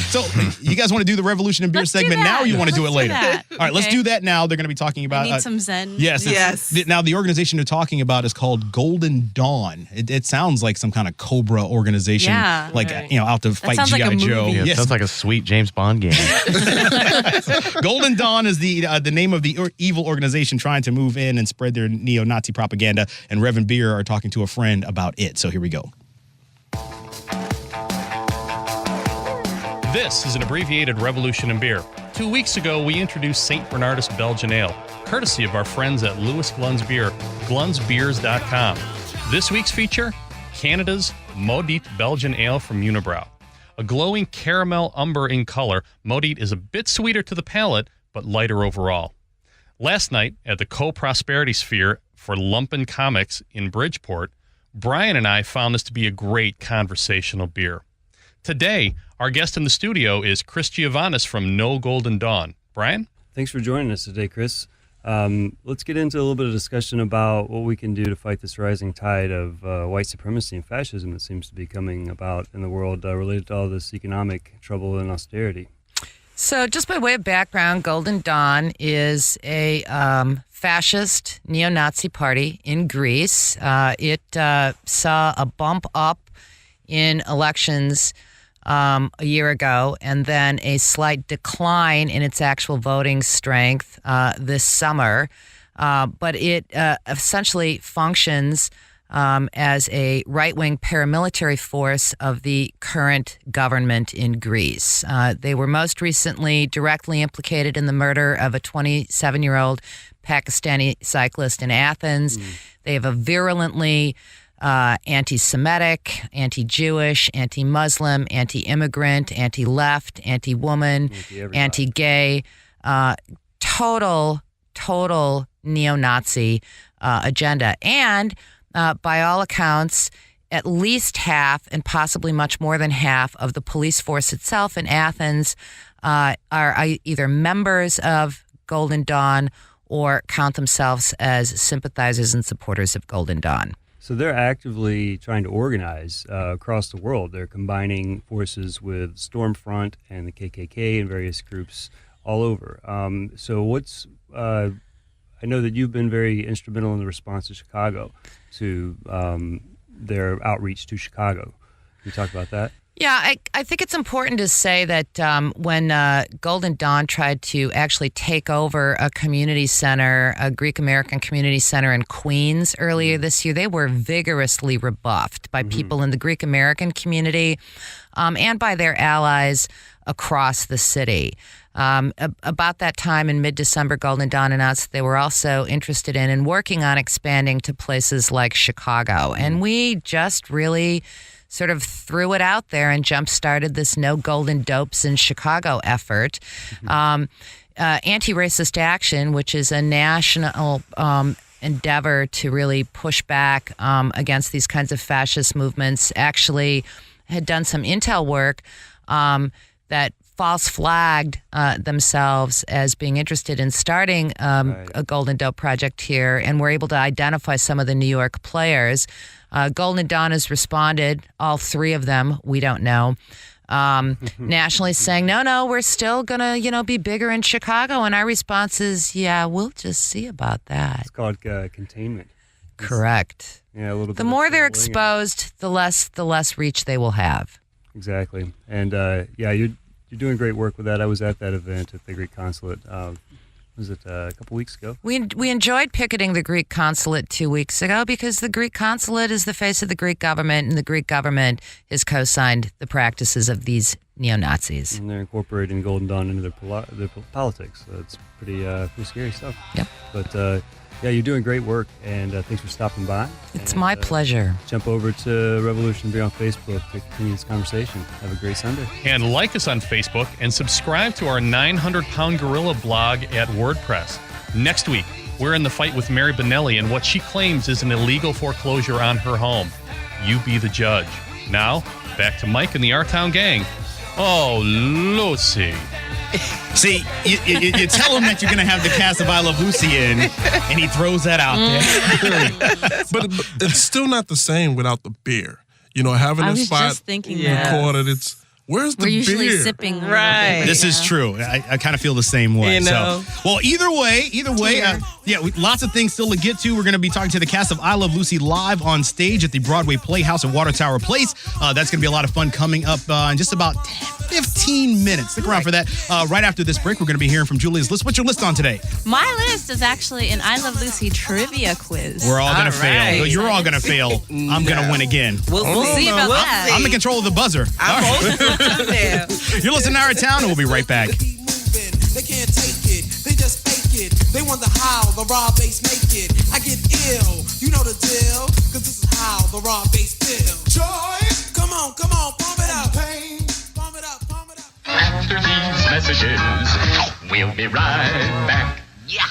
So you guys want to do the Revolution in Beer segment now, or you want to do it later? All right, let's do that now. They're going to be talking about... I need some Zen. Yes. Now, the organization they're talking about is called Golden Dawn. It sounds like some kind of Cobra organization, out to fight G.I. Joe. Yeah, it sounds like a sweet James Bond game. Golden Dawn is the name of the evil organization trying to move in and spread their neo-Nazi propaganda, and Rev and Beer are talking to a friend about it. So here we go. This is an abbreviated Revolution in Beer. 2 weeks ago, we introduced St. Bernardus Belgian Ale, courtesy of our friends at Louis Glun's Beer, glunsbeers.com. This week's feature, Canada's Maudit Belgian Ale from Unibrow. A glowing caramel umber in color, Maudit is a bit sweeter to the palate, but lighter overall. Last night, at the Co-Prosperity Sphere for Lumpen Comics in Bridgeport, Brian and I found this to be a great conversational beer. Today, our guest in the studio is Chris Geovanis from No Golden Dawn. Brian? Thanks for joining us today, Chris. Let's get into a little bit of discussion about what we can do to fight this rising tide of white supremacy and fascism that seems to be coming about in the world related to all this economic trouble and austerity. So just by way of background, Golden Dawn is a fascist neo-Nazi party in Greece. It saw a bump up in elections a year ago, and then a slight decline in its actual voting strength this summer. But it essentially functions as a right-wing paramilitary force of the current government in Greece. They were most recently directly implicated in the murder of a 27-year-old Pakistani cyclist in Athens. They have a virulently anti-Semitic, anti-Jewish, anti-Muslim, anti-immigrant, anti-left, anti-woman, anti-gay, total neo-Nazi agenda. And by all accounts, at least half and possibly much more than half of the police force itself in Athens are either members of Golden Dawn or count themselves as sympathizers and supporters of Golden Dawn. So they're actively trying to organize across the world. They're combining forces with Stormfront and the KKK and various groups all over. So what's... I know that you've been very instrumental in the response to Chicago, to their outreach to Chicago. Can you talk about that? Yeah, I think it's important to say that when Golden Dawn tried to actually take over a community center, a Greek-American community center in Queens earlier this year, they were vigorously rebuffed by people in the Greek-American community and by their allies across the city. About that time in mid-December, Golden Dawn announced that they were also interested in and working on expanding to places like Chicago. And we just really sort of threw it out there and jump-started this No Golden Dopes in Chicago effort. Anti-Racist Action, which is a national endeavor to really push back against these kinds of fascist movements, actually had done some intel work that false flagged themselves as being interested in starting a Golden Dope project here, and were able to identify some of the New York players. Golden Dawn has responded, all three of them, we don't know, nationally saying, no, we're still going to, be bigger in Chicago. And our response is, yeah, we'll just see about that. It's called containment. Correct. Yeah, a little bit. The more they're exposed, the less reach they will have. Exactly. And you're doing great work with that. I was at that event at the Greek consulate. Was it a couple weeks ago? We enjoyed picketing the Greek consulate 2 weeks ago because the Greek consulate is the face of the Greek government, and the Greek government has co-signed the practices of these neo-Nazis. And they're incorporating Golden Dawn into their politics. So it's pretty scary stuff. Yep. But you're doing great work, and thanks for stopping by. It's my pleasure. Jump over to Revolution Beer on Facebook to continue this conversation. Have a great Sunday. And like us on Facebook and subscribe to our 900-pound gorilla blog at WordPress. Next week, we're in the fight with Mary Bonelli and what she claims is an illegal foreclosure on her home. You be the judge. Now, back to Mike and the R-Town gang. Oh, Lucy. See, you tell him that you're going to have the cast of I Love Lucy in, and he throws that out there. but it's still not the same without the beer. Having a spot recorded, it's Where's the We're usually beer? sipping. a little Right. bit, This is true. I kind of feel the same way. You know. So, well, either way, lots of things still to get to. We're going to be talking to the cast of I Love Lucy live on stage at the Broadway Playhouse at Water Tower Place. That's going to be a lot of fun coming up in just about 15 minutes. Stick around for that. Right after this break, we're going to be hearing from Julia's list. What's your list on today? My list is actually an I Love Lucy trivia quiz. We're all going to right. fail. You're all going to fail. I'm going to win again. We'll see see about that. I'm in control of the buzzer. I'm All right. there. You're listening to Our Town, and we'll be right back. They can't take it, they just fake it. They wonder how the raw bass make it. I get ill, you know the deal, cause this is how the raw bass feel. Joy, come on, pump it up. Pain, pump it up. After these messages, we'll be right back. Yeah.